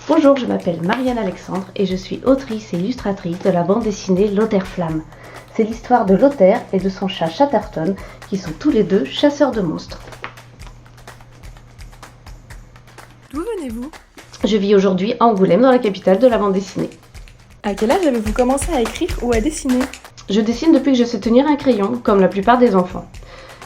Bonjour, je m'appelle Marianne Alexandre et je suis autrice et illustratrice de la bande dessinée Lothaire-Flamme. C'est l'histoire de Lothaire et de son chat Chatterton qui sont tous les deux chasseurs de monstres. D'où venez-vous? Je vis aujourd'hui à Angoulême, dans la capitale de la bande dessinée. À quel âge avez-vous commencé à écrire ou à dessiner? Je dessine depuis que je sais tenir un crayon, comme la plupart des enfants.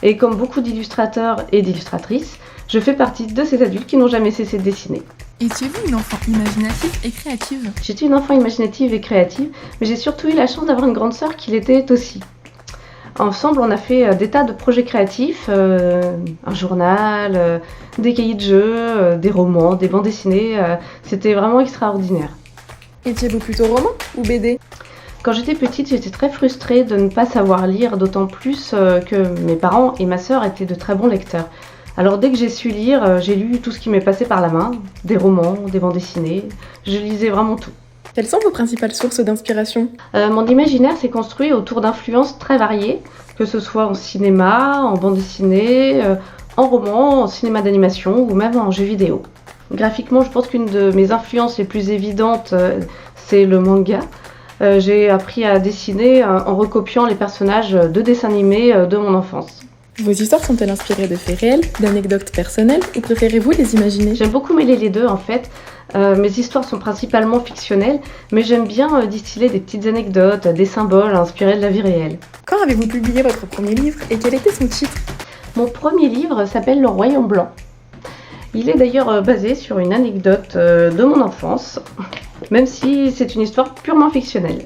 Et comme beaucoup d'illustrateurs et d'illustratrices, je fais partie de ces adultes qui n'ont jamais cessé de dessiner. Étiez-vous une enfant imaginative et créative? J'étais une enfant imaginative et créative, mais j'ai surtout eu la chance d'avoir une grande sœur qui l'était aussi. Ensemble, on a fait des tas de projets créatifs, un journal, des cahiers de jeux, des romans, des bandes dessinées. C'était vraiment extraordinaire. Étiez-vous plutôt roman ou BD? Quand j'étais petite, j'étais très frustrée de ne pas savoir lire, d'autant plus que mes parents et ma sœur étaient de très bons lecteurs. Alors dès que j'ai su lire, j'ai lu tout ce qui m'est passé par la main, des romans, des bandes dessinées, je lisais vraiment tout. Quelles sont vos principales sources d'inspiration? Mon imaginaire s'est construit autour d'influences très variées, que ce soit en cinéma, en bande dessinée, en roman, en cinéma d'animation ou même en jeux vidéo. Graphiquement, je pense qu'une de mes influences les plus évidentes, c'est le manga. J'ai appris à dessiner en recopiant les personnages de dessins animés de mon enfance. Vos histoires sont-elles inspirées de faits réels, d'anecdotes personnelles ou préférez-vous les imaginer? J'aime beaucoup mêler les deux en fait. Mes histoires sont principalement fictionnelles, mais j'aime bien distiller des petites anecdotes, des symboles inspirés de la vie réelle. Quand avez-vous publié votre premier livre et quel était son titre? Mon premier livre s'appelle Le Royaume Blanc. Il est d'ailleurs basé sur une anecdote de mon enfance, même si c'est une histoire purement fictionnelle.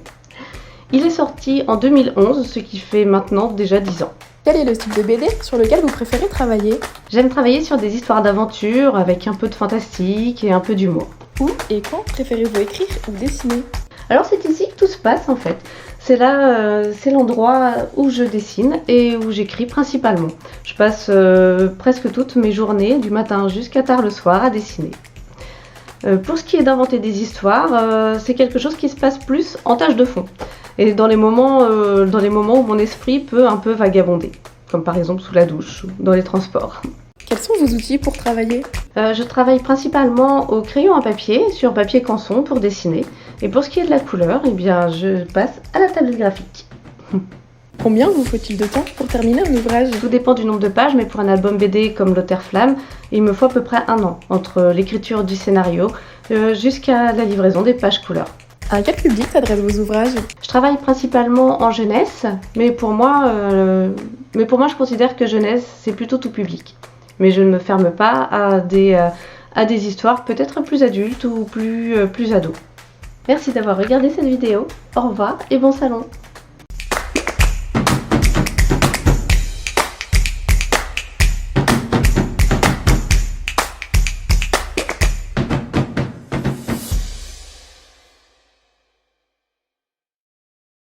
Il est sorti en 2011, ce qui fait maintenant déjà 10 ans. Quel est le style de BD sur lequel vous préférez travailler? J'aime travailler sur des histoires d'aventure avec un peu de fantastique et un peu d'humour. Où et quand préférez-vous écrire ou dessiner? Alors c'est ici que tout se passe en fait. C'est là, c'est l'endroit où je dessine et où j'écris principalement. Je passe presque toutes mes journées, du matin jusqu'à tard le soir, à dessiner. Pour ce qui est d'inventer des histoires, c'est quelque chose qui se passe plus en tâche de fond. Et dans les moments où mon esprit peut un peu vagabonder, comme par exemple sous la douche ou dans les transports. Quels sont vos outils pour travailler? Je travaille principalement au crayon à papier, sur papier canson pour dessiner. Et pour ce qui est de la couleur, eh bien, je passe à la tablette graphique. Combien vous faut-il de temps pour terminer un ouvrage? Tout dépend du nombre de pages, mais pour un album BD comme Lothaire-Flamme, il me faut à peu près 1 an, entre l'écriture du scénario jusqu'à la livraison des pages couleurs. À quel public s'adressent vos ouvrages? Je travaille principalement en jeunesse, mais pour moi, je considère que jeunesse, c'est plutôt tout public. Mais je ne me ferme pas à des histoires peut-être plus adultes ou plus ados. Merci d'avoir regardé cette vidéo. Au revoir et bon salon.